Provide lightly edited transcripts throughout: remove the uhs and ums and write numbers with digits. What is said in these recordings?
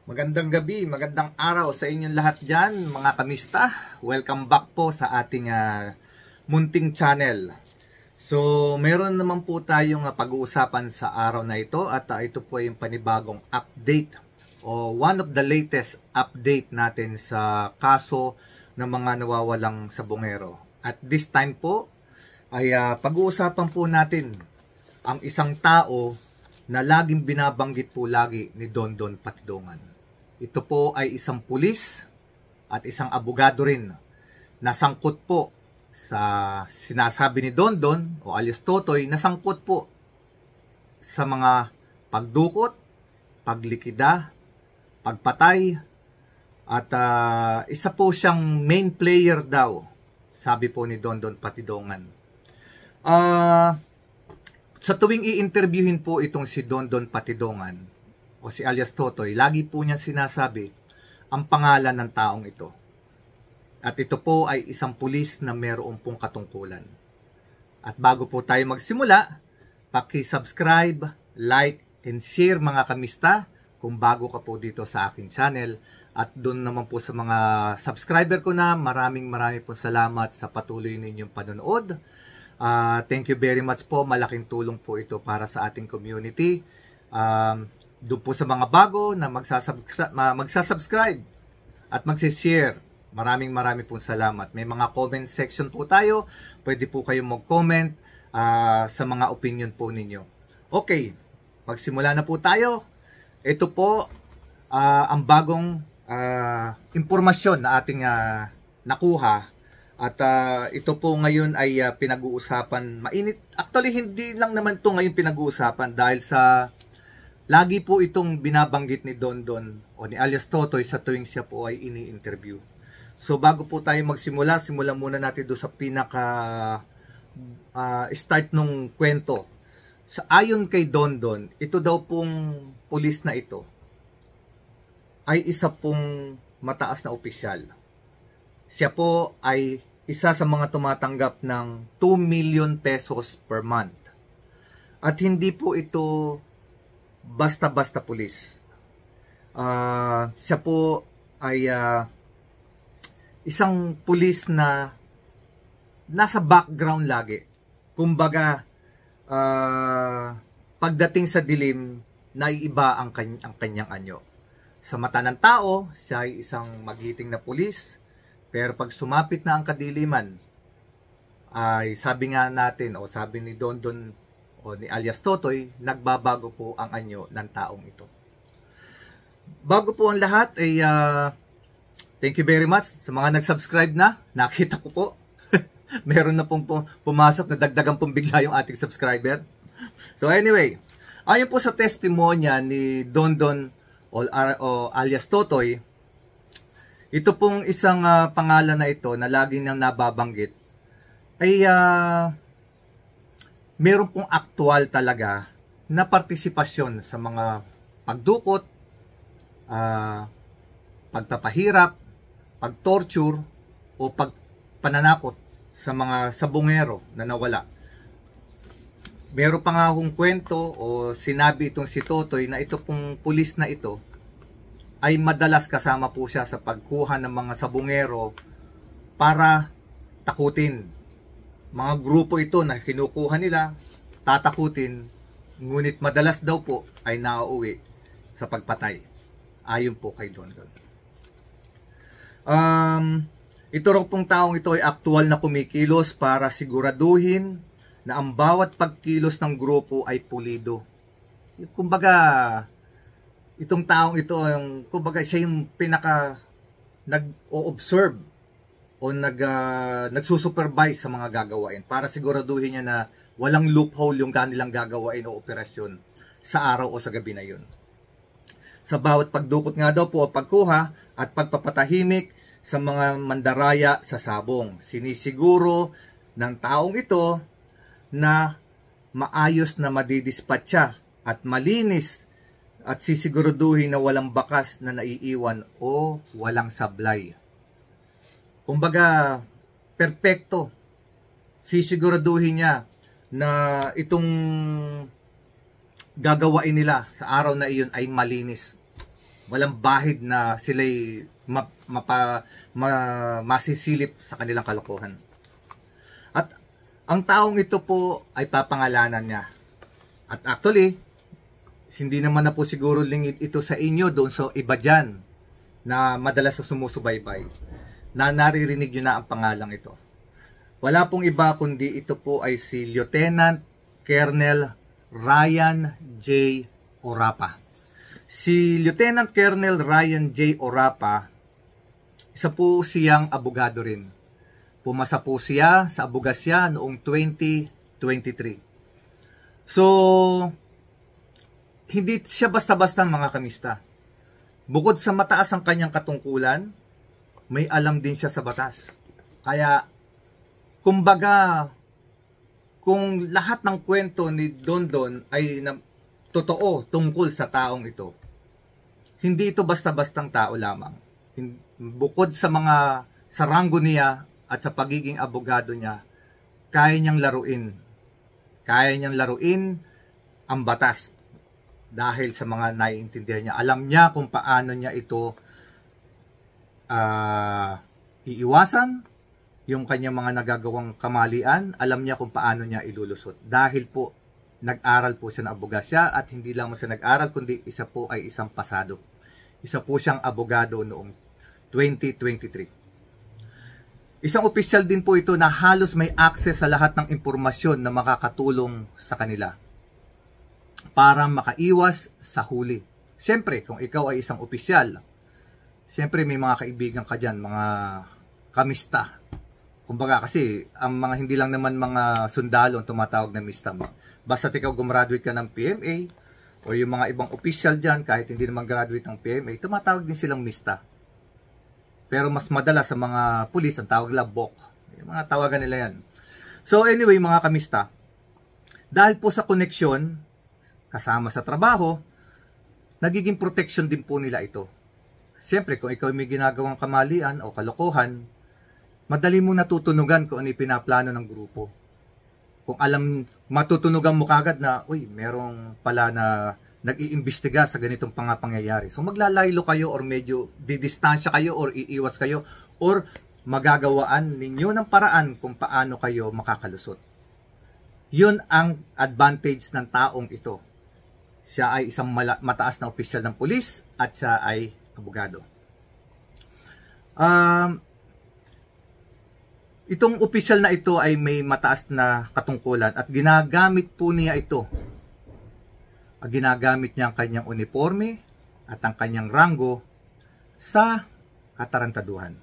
Magandang gabi, magandang araw sa inyong lahat dyan, mga kamista. Welcome back po sa ating munting channel. So, meron naman po tayong pag-uusapan sa araw na ito at ito po ay yung panibagong update o one of the latest update natin sa kaso ng mga nawawalang sabongero. At this time po ay pag-uusapan po natin ang isang tao na laging binabanggit po lagi ni Dondon Patidongan. Ito po ay isang pulis at isang abogado rin na sangkot po sa sinasabi ni Dondon o alias Totoy, na sangkot po sa mga pagdukot, paglikida, pagpatay at isa po siyang main player daw, sabi po ni Dondon Patidongan. Sa tuwing i-interviewin po itong si Dondon Patidongan o si alias Totoy, lagi po niya sinasabi ang pangalan ng taong ito. At ito po ay isang pulis na mayroon pong katungkulan. At bago po tayo magsimula, paki-subscribe, like, and share mga kamista kung bago ka po dito sa aking channel. At doon naman po sa mga subscriber ko na, maraming po salamat sa patuloy ninyong panonood. Thank you very much po, malaking tulong po ito para sa ating community. Doon po sa mga bago na magsasubscribe at magsishare, maraming pong salamat. May mga comment section po tayo, pwede po kayong mag-comment sa mga opinion po ninyo. Okay, magsimula na po tayo. Ito po ang bagong impormasyon na ating nakuha. At ito po ngayon ay pinag-uusapan mainit. Actually, hindi lang naman ito ngayon pinag-uusapan dahil sa lagi po itong binabanggit ni Dondon o ni alias Totoy sa tuwing siya po ay ini-interview. So bago po tayo magsimula, simulan muna natin doon sa pinaka start nung kwento. Ayon kay Dondon, ito daw pong pulis na ito ay isa pong mataas na opisyal. Siya po ay isa sa mga tumatanggap ng 2 million pesos per month. At hindi po ito basta-basta pulis. Siya po ay isang pulis na nasa background lagi. Kumbaga, pagdating sa dilim, naiiba ang kanyang anyo. Sa mata ng tao, siya ay isang magiting na pulis. Pero pag sumapit na ang kadiliman, ay sabi nga natin o sabi ni Dondon o ni alias Totoy, nagbabago po ang anyo ng taong ito. Bago po ang lahat ay thank you very much sa mga nag-subscribe na. Nakita ko po meron na pong pumasok na dagdagan pong bigla yung ating subscriber. So anyway, ayon po sa testimonya ni Dondon o alias Totoy, ito pong isang pangalan na ito na lagi niyang nababanggit ay meron pong aktual talaga na partisipasyon sa mga pagdukot, pagpapahirap, pagtorture o pagpananakot sa mga sabongero na nawala. Meron pa nga akong kwento o sinabi itong si Totoy na ito pong pulis na ito ay madalas kasama po siya sa pagkuha ng mga sabongero para takutin. Mga grupo ito na kinukuha nila, tatakutin, ngunit madalas daw po ay nauuwi sa pagpatay. Ayon po kay Dondon. Ito rin pong taong ito ay aktual na kumikilos para siguraduhin na ang bawat pagkilos ng grupo ay pulido. Kumbaga, itong taong ito, kumbaga siya yung pinaka nag-o-observe o nagsusupervise sa mga gagawain para siguraduhin niya na walang loophole yung kanilang gagawain o operasyon sa araw o sa gabi na yun. Sa bawat pagdukot nga daw po o pagkuha at pagpapatahimik sa mga mandaraya sa sabong, sinisiguro ng taong ito na maayos na madidispatcha at malinis at sisiguraduhin na walang bakas na naiiwan o walang sablay. Kumbaga, perpekto. Sisiguraduhin niya na itong gagawain nila sa araw na iyon ay malinis. Walang bahid na sila'y masisilip sa kanilang kalokohan. At ang taong ito po ay papangalanan niya. At actually, hindi naman na po siguro lingid ito sa inyo doon sa iba dyan na madalas sa sumusubaybay na naririnig nyo na ang pangalang ito. Wala pong iba kundi ito po ay si Lieutenant Colonel Ryan J. Orapa. Si Lieutenant Colonel Ryan J. Orapa, isa po siyang abogado rin. Pumasa po siya sa abogasya noong 2023. So, hindi siya basta-basta mga kamista. Bukod sa mataas ang kanyang katungkulan, may alam din siya sa batas. Kaya, kumbaga, kung lahat ng kwento ni Dondon ay totoo tungkol sa taong ito, hindi ito basta-bastang tao lamang. Bukod sa ranggo niya at sa pagiging abogado niya, kaya niyang laruin. Kaya niyang laruin ang batas dahil sa mga naiintindihan niya. Alam niya kung paano niya ito iiwasan, yung kanyang mga nagagawang kamalian, alam niya kung paano niya ilulusot. Dahil po, nag-aral po siya ng abogasya at hindi lang siya nag-aral, kundi isa po ay isang pasado. Isa po siyang abogado noong 2023. Isang opisyal din po ito na halos may access sa lahat ng impormasyon na makakatulong sa kanila para makaiwas sa huli. Siyempre, kung ikaw ay isang opisyal, siyempre may mga kaibigan ka dyan, mga kamista. Kumbaga kasi, ang mga hindi lang naman mga sundalo ang tumatawag na mista mo. Basta ikaw gumraduate ka ng PMA o yung mga ibang opisyal dyan, kahit hindi naman graduate ng PMA, tumatawag din silang mista. Pero mas madalas sa mga pulis, ang tawag nila BOC. Yung mga tawagan nila yan. So anyway, mga kamista, dahil po sa koneksyon, kasama sa trabaho, nagiging protection din po nila ito. Siyempre, kung ikaw may ginagawang kamalian o kalokohan, madali mo natutunugan kung ano yung pinaplano ng grupo. Kung matutunugan mo kagad na, uy, merong pala na nag-iimbestiga sa ganitong pangyayari. So maglalaylo kayo or medyo didistansya kayo or iiwas kayo or magagawaan ninyo ng paraan kung paano kayo makakalusot. Yun ang advantage ng taong ito. Siya ay isang mataas na opisyal ng pulis at siya ay abogado. Itong opisyal na ito ay may mataas na katungkulan at ginagamit po niya ito. Ginagamit niya ang kanyang uniforme at ang kanyang ranggo sa katarantaduhan.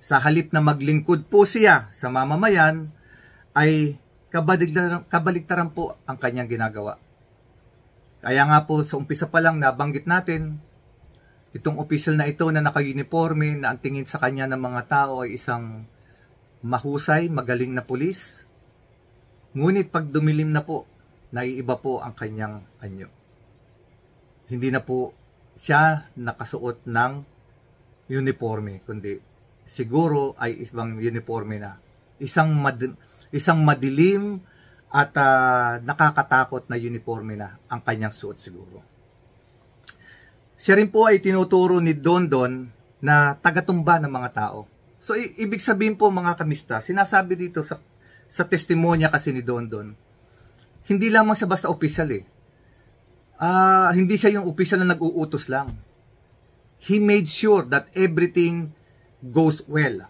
Sa halip na maglingkod po siya sa mamamayan, ay kabaligtaran po ang kanyang ginagawa. Kaya nga po sa umpisa pa lang nabanggit natin, itong opisyal na ito na naka-uniforme na ang tingin sa kanya ng mga tao ay isang mahusay, magaling na pulis. Ngunit pag dumilim na po, naiiba po ang kanyang anyo. Hindi na po siya nakasuot ng uniforme, kundi siguro ay isang uniforme na isang madilim at nakakatakot na uniforme na ang kanyang suot siguro. Siya rin po ay tinuturo ni Dondon na tagatumba ng mga tao. So, ibig sabihin po mga kamista, sinasabi dito sa testimonya kasi ni Dondon, hindi lamang siya basta opisyal eh. Hindi siya yung opisyal na nag-uutos lang. He made sure that everything goes well.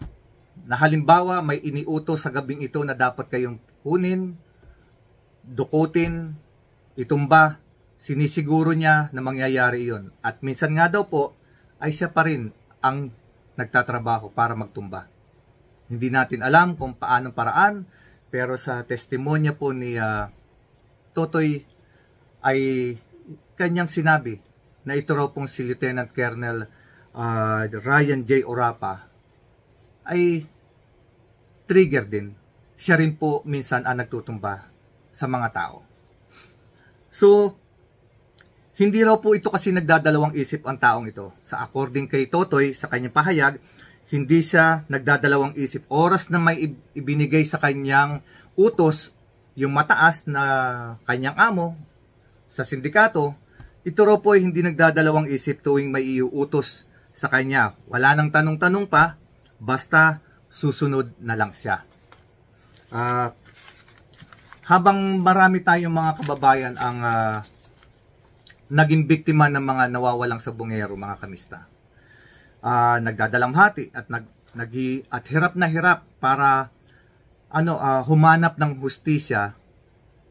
Na halimbawa, may iniutos sa gabing ito na dapat kayong kunin, dukutin, itumba, sinisiguro niya na mangyayari iyon. At minsan nga daw po, ay siya pa rin ang nagtatrabaho para magtumba. Hindi natin alam kung paano paraan, pero sa testimonya po ni Totoy ay kanyang sinabi na ito raw pong si Lieutenant Colonel Ryan J. Orapa ay trigger din. Siya rin po minsan ang nagtutumba sa mga tao. So, hindi raw po ito kasi nagdadalawang isip ang taong ito. Sa according kay Totoy, sa kanyang pahayag, hindi siya nagdadalawang isip. Oras na may ibinigay sa kanyang utos, yung mataas na kanyang amo sa sindikato, Ito raw po ay hindi nagdadalawang isip tuwing may iuutos sa kanya. Wala nang tanong-tanong pa, basta susunod na lang siya. Habang marami tayong mga kababayan ang naging biktima ng mga nawawalang sabongero, mga kamista, nagdadalamhati at hirap na hirap para humanap ng hustisya.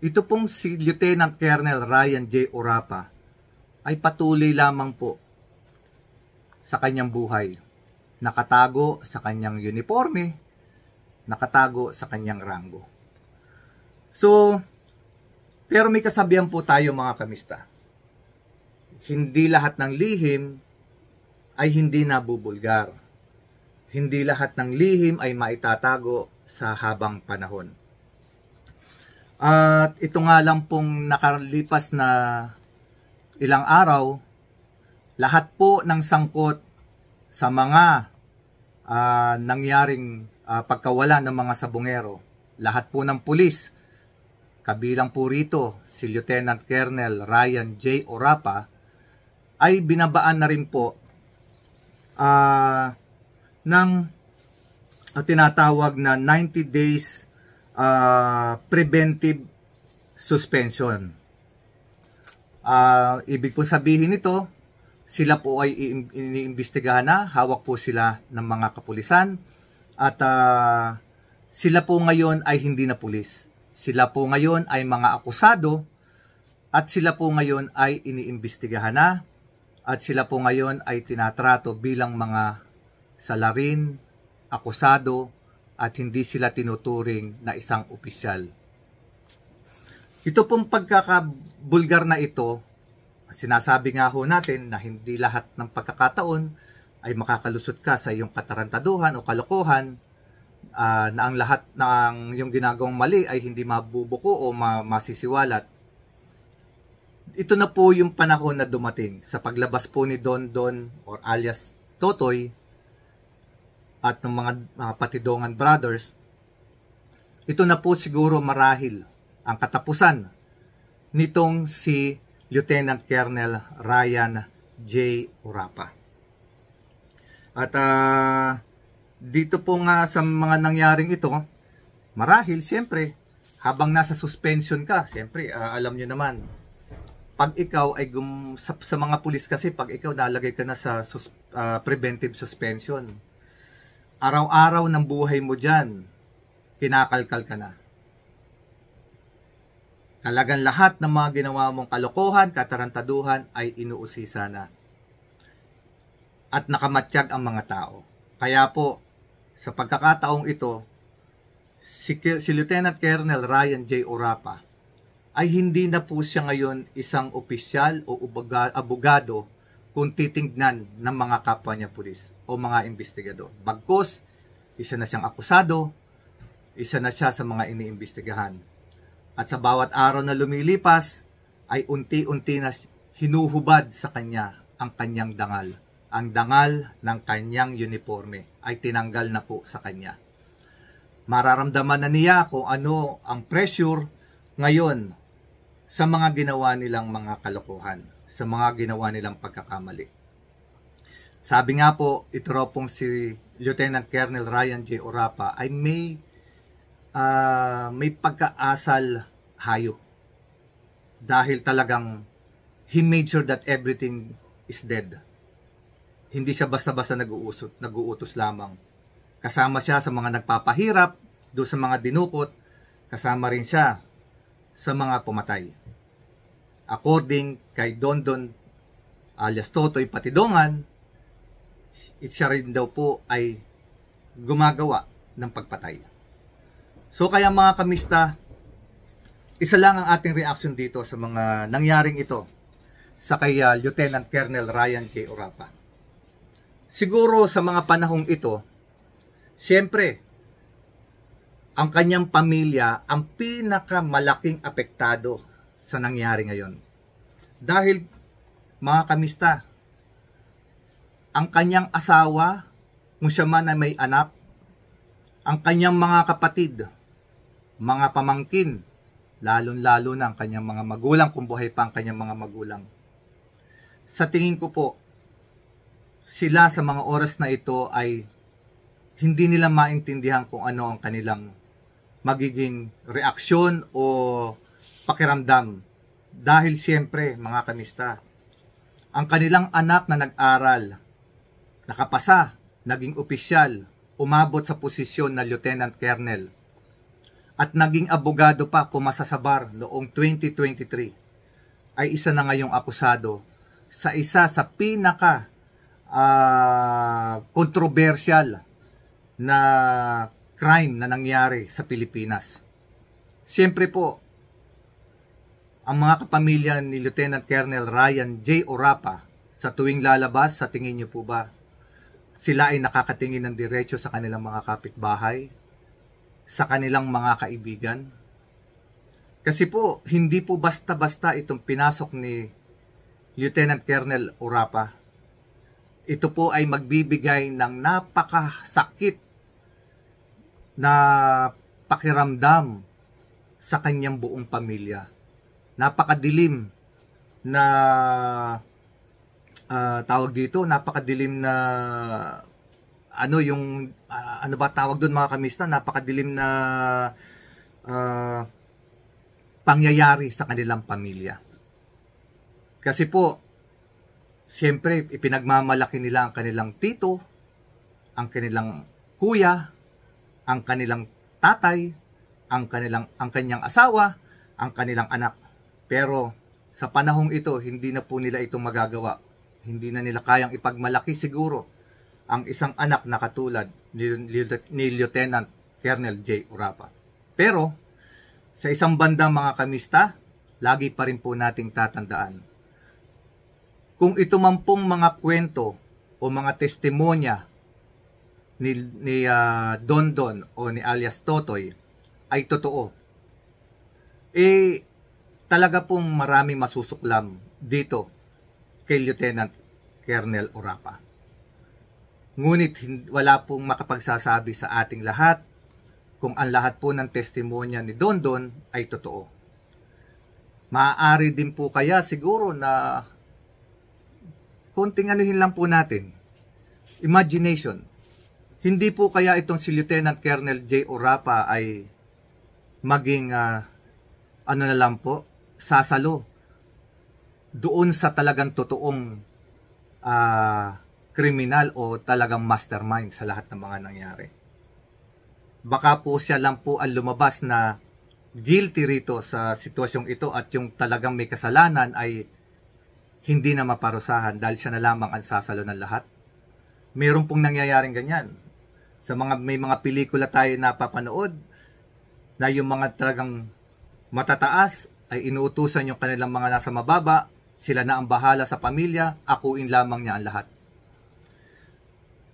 Ito pong si Lieutenant Colonel Ryan J. Orapa ay patuloy lamang po sa kanyang buhay. Nakatago sa kanyang uniforme, nakatago sa kanyang ranggo. So, pero may kasabihan po tayo, mga kamista. Hindi lahat ng lihim ay hindi nabubulgar. Hindi lahat ng lihim ay maitatago sa habang panahon. At ito nga lang pong nakalipas na ilang araw, lahat po ng sangkot sa mga nangyaring pagkawala ng mga sabongero, lahat po ng pulis, kabilang po rito si Lieutenant Colonel Ryan J. Orapa, ay binabaan na rin po ng tinatawag na 90 days preventive suspension. Ibig po sabihin nito, sila po ay iniimbestigahan na, hawak po sila ng mga kapulisan, at sila po ngayon ay hindi na pulis. Sila po ngayon ay mga akusado, at sila po ngayon ay iniimbestigahan na, at sila po ngayon ay tinatrato bilang mga salarin, akusado, at hindi sila tinuturing na isang opisyal. Ito pong pagkakabulgar na ito, sinasabi nga ho natin na hindi lahat ng pagkakataon ay makakalusot ka sa iyong katarantaduhan o kalokohan, na ang lahat ng yung ginagawang mali ay hindi mabubuko o masisiwalat. Ito na po yung panahon na dumating sa paglabas po ni Don Don or alias Totoy at ng mga Patidongan brothers. Ito na po siguro marahil ang katapusan nitong si Lieutenant Colonel Ryan J. Orapa. At dito po nga sa mga nangyaring ito, marahil siyempre habang nasa suspension ka, siyempre alam nyo naman, pag ikaw ay sa mga pulis kasi, pag ikaw nalagay ka na sa preventive suspension, araw-araw ng buhay mo dyan, kinakalkal ka na. Talagang lahat ng mga ginawa mong kalokohan, katarantaduhan ay inuusisa na. At nakamatsyag ang mga tao. Kaya po, sa pagkakataong ito, si Lieutenant Colonel Ryan J. Orapa ay hindi na po siya ngayon isang opisyal o abogado kung titingnan ng mga kapwa niya pulis o mga investigador. Bagkus, isa na siyang akusado, isa na siya sa mga iniimbestigahan. At sa bawat araw na lumilipas, ay unti-unti na hinuhubad sa kanya ang kanyang dangal. Ang dangal ng kanyang uniforme ay tinanggal na po sa kanya. Mararamdaman na niya kung ano ang pressure ngayon sa mga ginawa nilang mga kalokohan, sa mga ginawa nilang pagkakamali. Sabi nga po, ito raw pong si Lieutenant Colonel Ryan J. Orapa ay may pagkaasal hayop. Dahil talagang he made sure that everything is dead. Hindi siya basta-basta nag-uutos lamang. Kasama siya sa mga nagpapahirap, doon sa mga dinukot, kasama rin siya sa mga pumatay. According kay Don Don alias Totoy Patidongan, siya rin daw po ay gumagawa ng pagpatay. So kaya mga kamista, isa lang ang ating reaction dito sa mga nangyaring ito sa kay Lieutenant Colonel Ryan J. Orapa. Siguro sa mga panahong ito, siyempre, ang kanyang pamilya ang pinakamalaking apektado sa nangyari ngayon. Dahil, mga kamista, ang kanyang asawa, kung siya man ay may anak, ang kanyang mga kapatid, mga pamangkin, lalong-lalo na ang kanyang mga magulang, kung buhay pa ang kanyang mga magulang, sa tingin ko po, sila sa mga oras na ito ay hindi nila maintindihan kung ano ang kanilang magiging reaksyon o pakiramdam. Dahil siyempre, mga kamista, ang kanilang anak na nag-aral, nakapasa, naging opisyal, umabot sa posisyon na Lieutenant Colonel, at naging abogado pa, pumasa sa bar noong 2023, ay isa na ngayong akusado sa isa sa pinaka kontrobersyal na crime na nangyari sa Pilipinas. Siyempre po, ang mga kapamilya ni Lieutenant Colonel Ryan J. Orapa, sa tuwing lalabas, sa tingin niyo po ba, sila ay nakakatingin ng diretso sa kanilang mga kapitbahay, sa kanilang mga kaibigan? Kasi po, hindi po basta-basta itong pinasok ni Lieutenant Colonel Orapa. Ito po ay magbibigay ng napakasakit na pakiramdam sa kanyang buong pamilya. Napakadilim na tawag dito, napakadilim na ano yung ano ba tawag doon mga kamista, napakadilim na pangyayari sa kanilang pamilya. Kasi po, siyempre ipinagmamalaki nila ang kanilang tito, ang kanilang kuya, ang kanilang tatay, ang kanyang asawa, ang kanilang anak. Pero sa panahong ito, hindi na po nila ito magagawa. Hindi na nila kayang ipagmalaki siguro ang isang anak na katulad ni Lieutenant Colonel J. Orapa. Pero sa isang banda mga kamista, lagi pa rin po nating tatandaan, kung ito man pong mga kwento o mga testimonya ni Dondon o ni alias Totoy ay totoo, talaga pong maraming masusuklam dito kay Lieutenant Colonel Orapa. Ngunit wala pong makapagsasabi sa ating lahat kung ang lahat po ng testimonya ni Dondon ay totoo. Maaari din po kaya siguro na konting anuhin lang po natin, imagination. Hindi po kaya itong si Lieutenant Colonel J. Orapa ay maging ano na lang po, sasalo doon sa talagang totoong kriminal o talagang mastermind sa lahat ng mga nangyari. Baka po siya lang po ang lumabas na guilty rito sa sitwasyong ito at yung talagang may kasalanan ay hindi na maparusahan dahil siya na lamang ang sasalo ng lahat. Meron pong nangyayaring ganyan. May mga pelikula tayo napapanood na yung mga talagang matataas ay inuutusan yung kanilang mga nasa mababa, sila na ang bahala sa pamilya, akuin lamang niya ang lahat.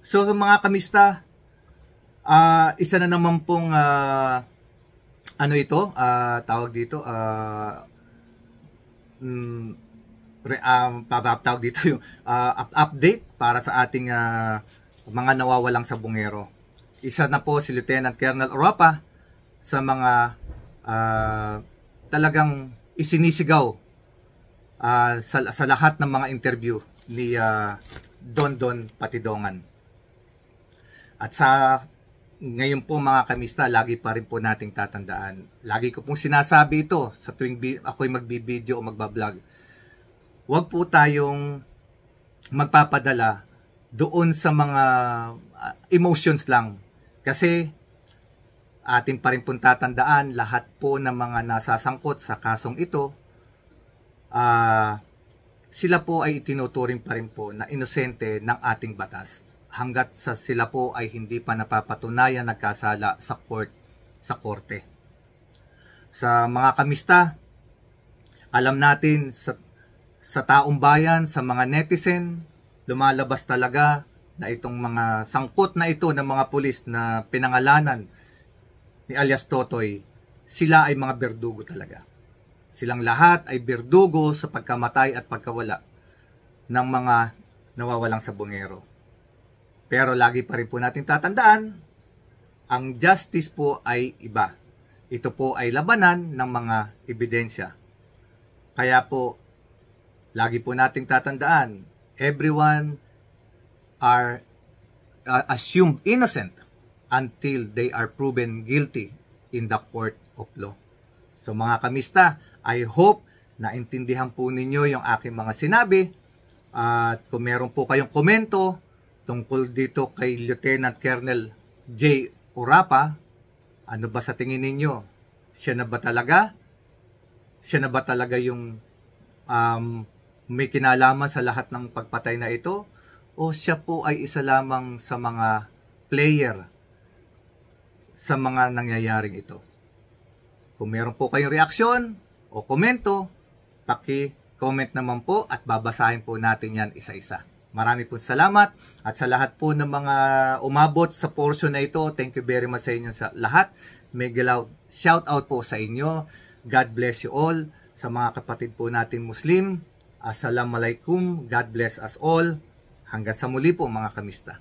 So mga kamista, isa na naman pong tawag dito, tawag dito yung update para sa ating mga nawawalang sabungero. Isa na po si Lieutenant Colonel Orapa sa mga talagang isinisigaw sa lahat ng mga interview ni Dondon Patidongan. At ngayon po mga kamista, lagi pa rin po nating tatandaan. Lagi ko pong sinasabi ito sa tuwing ako'y magbibideo o magbablog. Huwag po tayong magpapadala doon sa mga emotions lang. Kasi atin pa rin pong tatandaan, lahat po ng mga nasasangkot sa kasong ito, sila po ay itinuturing pa rin po na inosente ng ating batas. Hanggat sila po ay hindi pa napapatunayan nagkasala sa korte. Sa mga kamista, alam natin sa taong bayan, sa mga netizen, lumalabas talaga na itong mga sangkot na ito ng mga pulis na pinangalanan ni alias Totoy, sila ay mga berdugo talaga. Silang lahat ay berdugo sa pagkamatay at pagkawala ng mga nawawalang sabungero. Pero lagi pa rin po natin tatandaan, ang justice po ay iba. Ito po ay labanan ng mga ebidensya. Kaya po, Lagi po nating tatandaan, everyone are assumed innocent until they are proven guilty in the court of law. So mga kamista, I hope na intindihan po ninyo yung aking mga sinabi. At kung meron po kayong komento tungkol dito kay Lieutenant Colonel J. Orapa, ano ba sa tingin ninyo? Siya na ba talaga? Siya na ba talaga yung may kinalaman sa lahat ng pagpatay na ito? O siya po ay isa lamang sa mga player sa mga nangyayaring ito? Kung meron po kayong reaksyon o komento, paki-comment naman po at babasahin po natin yan isa-isa. Marami po salamat at sa lahat po ng mga umabot sa portion na ito, thank you very much sa inyo sa lahat. Mega loud shout out po sa inyo. God bless you all. Sa mga kapatid po natin Muslim, Assalamualaikum. God bless us all. Hanggang sa muli po mga kamista.